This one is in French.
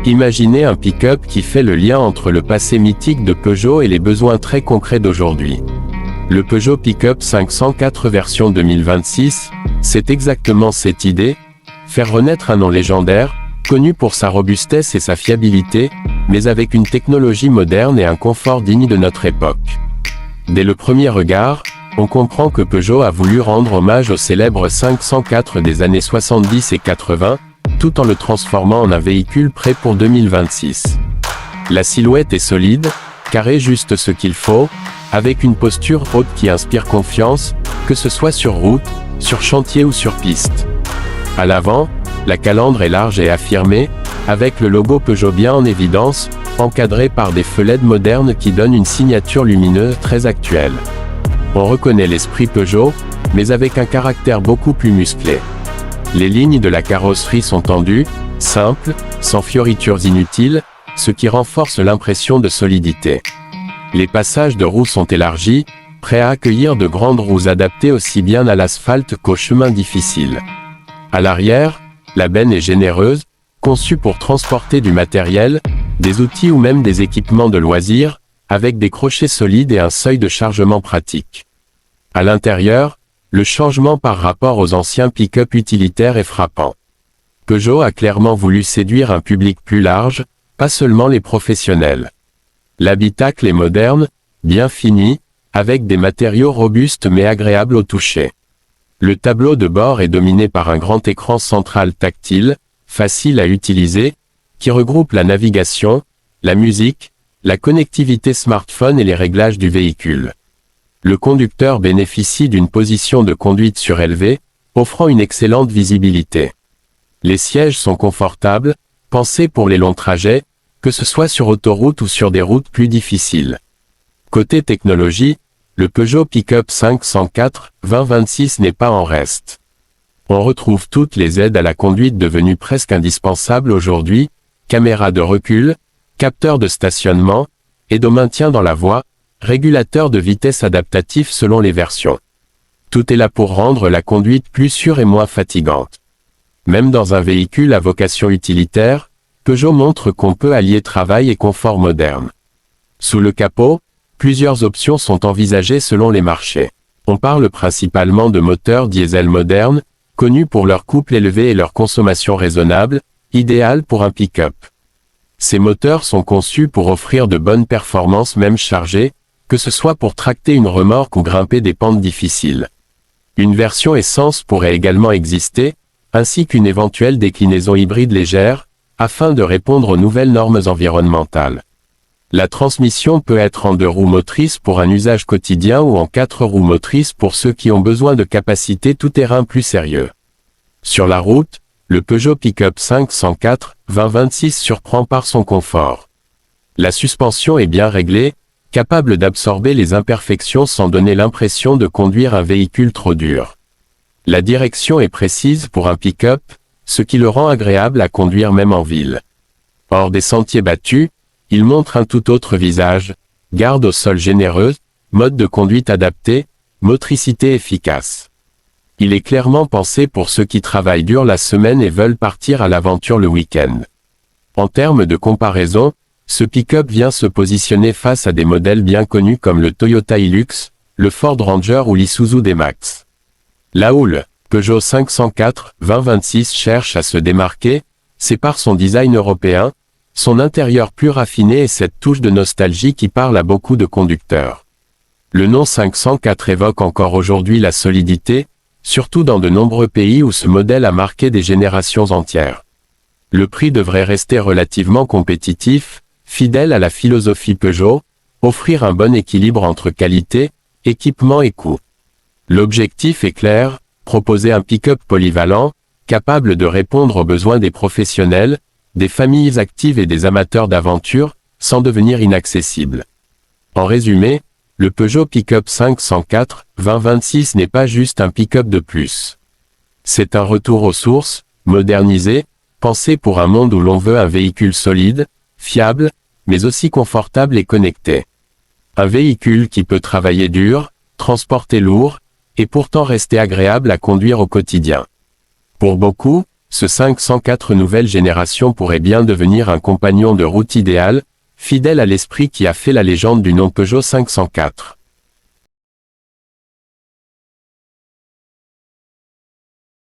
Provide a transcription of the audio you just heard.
Imaginez un pick-up qui fait le lien entre le passé mythique de Peugeot et les besoins très concrets d'aujourd'hui. Le Peugeot Pick-up 504 version 2026, c'est exactement cette idée, faire renaître un nom légendaire, connu pour sa robustesse et sa fiabilité, mais avec une technologie moderne et un confort digne de notre époque. Dès le premier regard, on comprend que Peugeot a voulu rendre hommage au célèbre 504 des années 70 et 80, tout en le transformant en un véhicule prêt pour 2026. La silhouette est solide, carré juste ce qu'il faut, avec une posture haute qui inspire confiance, que ce soit sur route, sur chantier ou sur piste. À l'avant, la calandre est large et affirmée, avec le logo Peugeot bien en évidence, encadré par des feux LED modernes qui donnent une signature lumineuse très actuelle. On reconnaît l'esprit Peugeot, mais avec un caractère beaucoup plus musclé. Les lignes de la carrosserie sont tendues, simples, sans fioritures inutiles, ce qui renforce l'impression de solidité. Les passages de roues sont élargis, prêts à accueillir de grandes roues adaptées aussi bien à l'asphalte qu'aux chemins difficiles. À l'arrière, la benne est généreuse, conçue pour transporter du matériel, des outils ou même des équipements de loisirs, avec des crochets solides et un seuil de chargement pratique. À l'intérieur, le changement par rapport aux anciens pick-up utilitaires est frappant. Peugeot a clairement voulu séduire un public plus large, pas seulement les professionnels. L'habitacle est moderne, bien fini, avec des matériaux robustes mais agréables au toucher. Le tableau de bord est dominé par un grand écran central tactile, facile à utiliser, qui regroupe la navigation, la musique, la connectivité smartphone et les réglages du véhicule. Le conducteur bénéficie d'une position de conduite surélevée, offrant une excellente visibilité. Les sièges sont confortables, pensés pour les longs trajets, que ce soit sur autoroute ou sur des routes plus difficiles. Côté technologie, le Peugeot Pick-up 504 2026 n'est pas en reste. On retrouve toutes les aides à la conduite devenues presque indispensables aujourd'hui, caméra de recul, capteur de stationnement, aide au maintien dans la voie, régulateur de vitesse adaptatif selon les versions. Tout est là pour rendre la conduite plus sûre et moins fatigante. Même dans un véhicule à vocation utilitaire, Peugeot montre qu'on peut allier travail et confort moderne. Sous le capot, plusieurs options sont envisagées selon les marchés. On parle principalement de moteurs diesel modernes, connus pour leur couple élevé et leur consommation raisonnable, idéal pour un pick-up. Ces moteurs sont conçus pour offrir de bonnes performances même chargées, que ce soit pour tracter une remorque ou grimper des pentes difficiles. Une version essence pourrait également exister, ainsi qu'une éventuelle déclinaison hybride légère, afin de répondre aux nouvelles normes environnementales. La transmission peut être en 2 roues motrices pour un usage quotidien ou en 4 roues motrices pour ceux qui ont besoin de capacités tout-terrain plus sérieux. Sur la route, le Peugeot Pick-up 504 2026 surprend par son confort. La suspension est bien réglée, capable d'absorber les imperfections sans donner l'impression de conduire un véhicule trop dur. La direction est précise pour un pick-up, ce qui le rend agréable à conduire même en ville. Hors des sentiers battus, il montre un tout autre visage, garde au sol généreuse, mode de conduite adapté, motricité efficace. Il est clairement pensé pour ceux qui travaillent dur la semaine et veulent partir à l'aventure le week-end. En termes de comparaison, ce pick-up vient se positionner face à des modèles bien connus comme le Toyota Hilux, le Ford Ranger ou l'Isuzu D-Max. Là où le Peugeot 504 2026 cherche à se démarquer, c'est par son design européen, son intérieur plus raffiné et cette touche de nostalgie qui parle à beaucoup de conducteurs. Le nom 504 évoque encore aujourd'hui la solidité, surtout dans de nombreux pays où ce modèle a marqué des générations entières. Le prix devrait rester relativement compétitif, fidèle à la philosophie Peugeot, offrir un bon équilibre entre qualité, équipement et coût. L'objectif est clair, proposer un pick-up polyvalent, capable de répondre aux besoins des professionnels, des familles actives et des amateurs d'aventure, sans devenir inaccessible. En résumé, le Peugeot Pick-up 504 2026 n'est pas juste un pick-up de plus. C'est un retour aux sources, modernisé, pensé pour un monde où l'on veut un véhicule solide, fiable, mais aussi confortable et connecté. Un véhicule qui peut travailler dur, transporter lourd, et pourtant rester agréable à conduire au quotidien. Pour beaucoup, ce 504 nouvelle génération pourrait bien devenir un compagnon de route idéal, fidèle à l'esprit qui a fait la légende du nom Peugeot 504.